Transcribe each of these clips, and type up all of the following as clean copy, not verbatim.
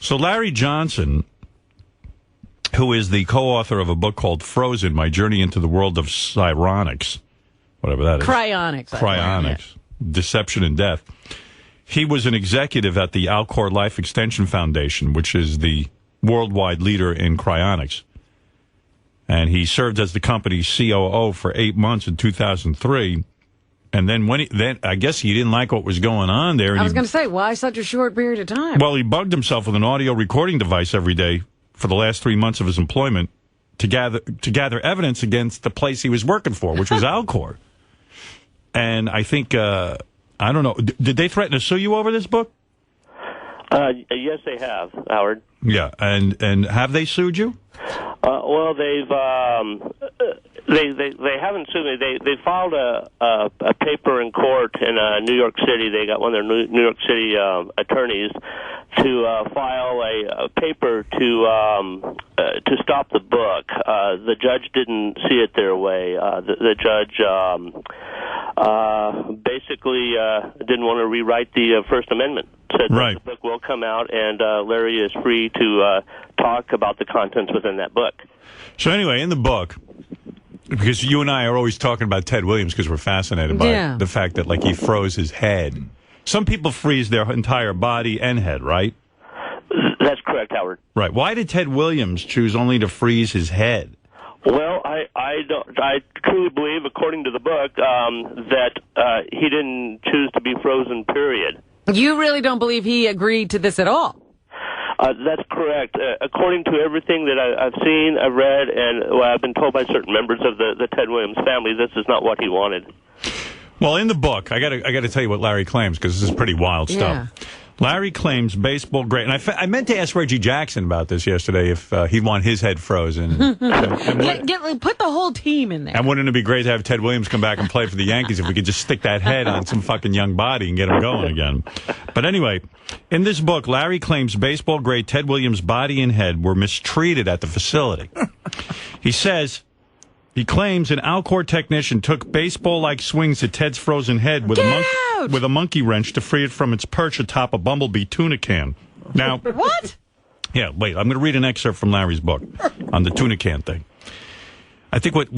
So Larry Johnson, who is the co-author of a book called Frozen, My Journey into the World of Psionics, whatever that is. Cryonics. Deception and Death. He was an executive at the ALCOR Life Extension Foundation, which is the worldwide leader in cryonics. And he served as the company's COO for 8 months in 2003. And then I guess he didn't like what was going on there. And I was going to say, why such a short period of time? Well, he bugged himself with an audio recording device every day for the last 3 months of his employment to gather evidence against the place he was working for, which was ALCOR. And I think, I don't know, did they threaten to sue you over this book? Yes, they have, Howard. Yeah, and have they sued you? Well, they haven't sued me. They filed a paper in court in New York City. They got one of their New York City attorneys to file a paper to stop the book. The judge didn't see it their way. The judge basically didn't want to rewrite the First Amendment. Said that the book will come out, and Larry is free to talk about the contents within that book. So anyway, in the book, because you and I are always talking about Ted Williams because we're fascinated by the fact that, like, he froze his head. Some people freeze their entire body and head, right? That's correct, Howard. Right. Why did Ted Williams choose only to freeze his head? Well, I truly believe, according to the book, that he didn't choose to be frozen, period. You really don't believe he agreed to this at all? That's correct. According to everything that I've seen, I've read, and I've been told by certain members of the Ted Williams family, this is not what he wanted. Well, in the book, I got to tell you what Larry claims, because this is pretty wild stuff. Larry claims baseball great, and I meant to ask Reggie Jackson about this yesterday if he'd want his head frozen. Put the whole team in there. And wouldn't it be great to have Ted Williams come back and play for the Yankees if we could just stick that head on some fucking young body and get him going again? But anyway, in this book, Larry claims baseball great Ted Williams' body and head were mistreated at the facility. He claims an ALCOR technician took baseball-like swings at Ted's frozen head with a monkey wrench to free it from its perch atop a Bumblebee tuna can. Now, what? Yeah, wait. I'm going to read an excerpt from Larry's book on the tuna can thing. I think what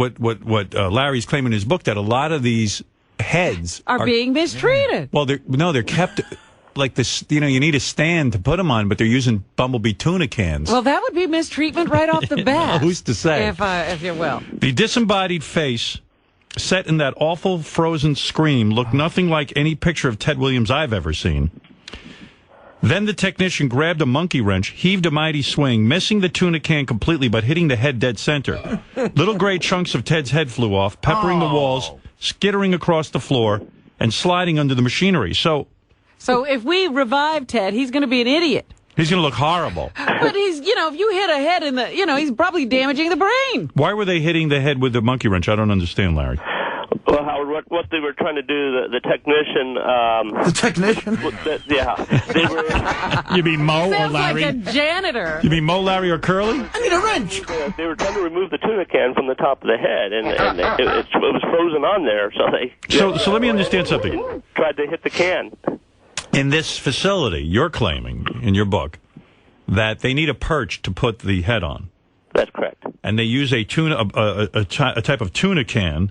Larry's claiming in his book, that a lot of these heads are being mistreated. Well, they're kept like this. You know, you need a stand to put them on, but they're using Bumblebee tuna cans. Well, that would be mistreatment right off the bat. Who's to say? If you will. The disembodied face set in that awful frozen scream looked nothing like any picture of Ted Williams I've ever seen. Then the technician grabbed a monkey wrench, heaved a mighty swing, missing the tuna can completely but hitting the head dead center. Little gray chunks of Ted's head flew off, peppering the walls, skittering across the floor, and sliding under the machinery. So if we revive Ted, he's going to be an idiot. He's going to look horrible. But if you hit a head in the, he's probably damaging the brain. Why were they hitting the head with the monkey wrench? I don't understand, Larry. Well, Howard, what they were trying to do, the technician... the technician? They were... You mean Mo or Larry? Sounds like a janitor. You mean Mo, Larry, or Curly? I need a wrench. They were trying to remove the tuna can from the top of the head, and it was frozen on there, so they... So let me understand something. Tried to hit the can. In this facility, you're claiming, in your book, that they need a perch to put the head on. That's correct. And they use a type of tuna can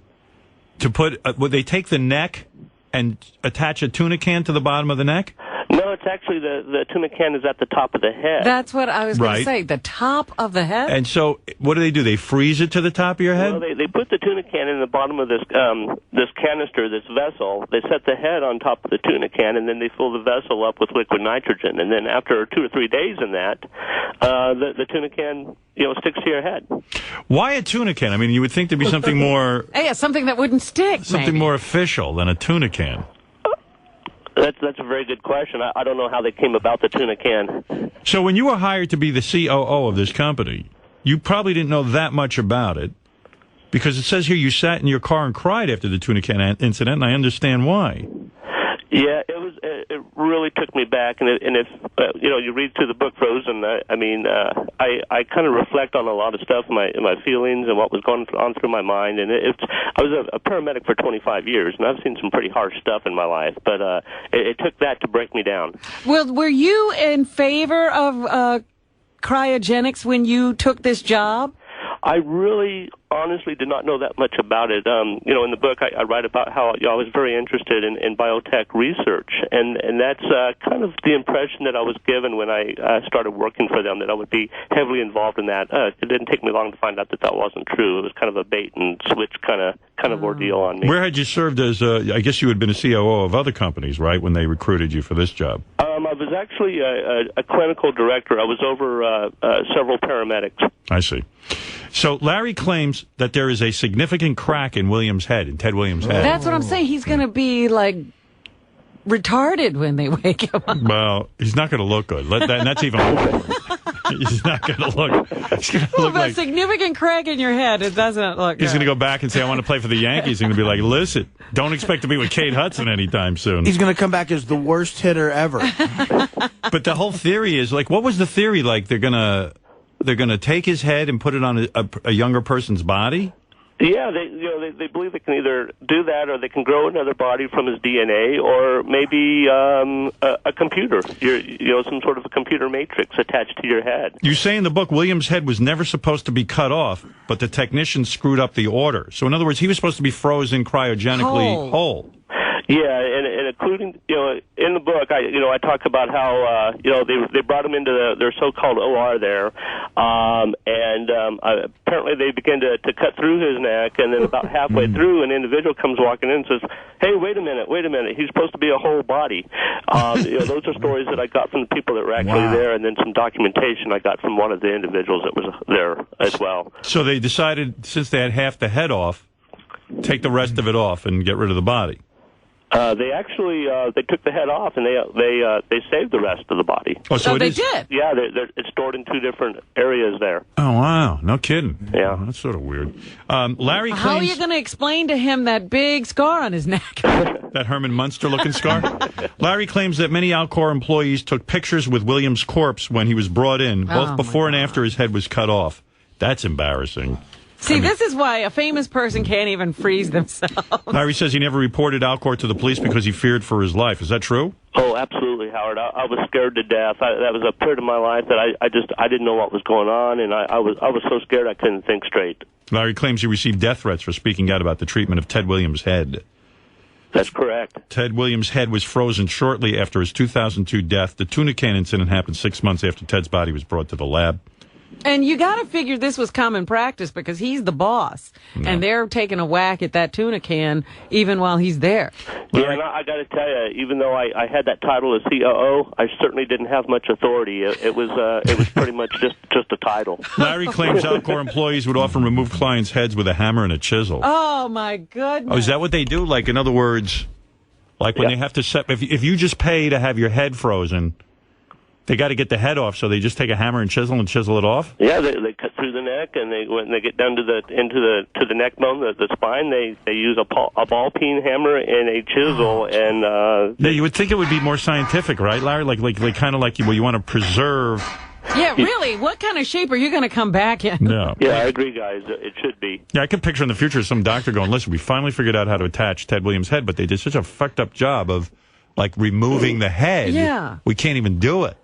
to put... would they take the neck and attach a tuna can to the bottom of the neck? No, it's actually the tuna can is at the top of the head. That's what I was going to say, the top of the head? And so, what do? They freeze it to the top of your head? Well, they put the tuna can in the bottom of this canister, this vessel. They set the head on top of the tuna can, and then they fill the vessel up with liquid nitrogen. And then after 2 or 3 days in that, the tuna can, sticks to your head. Why a tuna can? I mean, you would think there'd be something more... Yeah, something that wouldn't stick, Something more official than a tuna can. That's a very good question. I don't know how they came about the tuna can. So when you were hired to be the COO of this company, you probably didn't know that much about it, because it says here you sat in your car and cried after the tuna can incident, and I understand why. Yeah, it really took me back, and if you read through the book Frozen, I kind of reflect on a lot of stuff, my feelings and what was going on through my mind, and I was a paramedic for 25 years, and I've seen some pretty harsh stuff in my life, but it took that to break me down. Well, were you in favor of cryogenics when you took this job? I really, honestly, did not know that much about it. In the book, I write about how I was very interested in biotech research, and that's kind of the impression that I was given when I started working for them, that I would be heavily involved in that. It didn't take me long to find out that wasn't true. It was kind of a bait and switch kind of ordeal on me. Where had you served as? I guess you had been a COO of other companies, right? When they recruited you for this job. I was actually a clinical director. I was over several paramedics. I see. So Larry claims that there is a significant crack in Williams' head, in Ted Williams' head. That's what I'm saying. He's going to be, like, retarded when they wake him up. Well, he's not going to look good. And that's even more. He's not going to look. He's going to look like a significant crack in your head. It doesn't look. He's going to go back and say, "I want to play for the Yankees." He's going to be like, "Listen, don't expect to be with Kate Hudson anytime soon." He's going to come back as the worst hitter ever. But the whole theory is like, what was the theory? Like they're gonna take his head and put it on a younger person's body. Yeah, they believe they can either do that, or they can grow another body from his DNA, or maybe a computer, some sort of a computer matrix attached to your head. You say in the book Williams' head was never supposed to be cut off, but the technician screwed up the order. So in other words, he was supposed to be frozen cryogenically whole. Yeah, and including, in the book, I talk about how, they brought him into their so-called OR there, and apparently they began to cut through his neck, and then about halfway through, an individual comes walking in and says, "Hey, wait a minute, he's supposed to be a whole body." Those are stories that I got from the people that were actually there, and then some documentation I got from one of the individuals that was there as well. So they decided, since they had half the head off, take the rest of it off and get rid of the body. They actually they took the head off, and they saved the rest of the body. Oh, so they did? Yeah, it's stored in two different areas there. Oh, wow. No kidding. Yeah. That's sort of weird. Larry claims... How are you going to explain to him that big scar on his neck? That Herman Munster-looking scar? Larry claims that many ALCOR employees took pictures with Williams' corpse when he was brought in, both before and after his head was cut off. That's embarrassing. See, this is why a famous person can't even freeze themselves. Larry says he never reported ALCOR to the police because he feared for his life. Is that true? Oh, absolutely, Howard. I was scared to death. That was a period of my life that I didn't know what was going on, and I was so scared I couldn't think straight. Larry claims he received death threats for speaking out about the treatment of Ted Williams' head. That's correct. Ted Williams' head was frozen shortly after his 2002 death. The tuna can incident happened 6 months after Ted's body was brought to the lab. And you got to figure this was common practice because he's the boss, and they're taking a whack at that tuna can even while he's there. Yeah, and I got to tell you, even though I had that title as COO, I certainly didn't have much authority. It was pretty much just a title. Larry claims ALCOR employees would often remove clients' heads with a hammer and a chisel. Oh my goodness! Oh, is that what they do? Like, in other words, like when they have to set, if you just pay to have your head frozen, they got to get the head off, so they just take a hammer and chisel it off? Yeah, they cut through the neck, and when they get down to the neck bone, the spine, they use a ball peen hammer and a chisel, and yeah, you would think it would be more scientific, right, Larry? Like kind of like you want to preserve. Yeah, really. What kind of shape are you going to come back in? No. Yeah, I agree, guys. It should be. Yeah, I could picture in the future some doctor going, "Listen, we finally figured out how to attach Ted Williams' head, but they did such a fucked up job of like removing the head. Yeah, we can't even do it."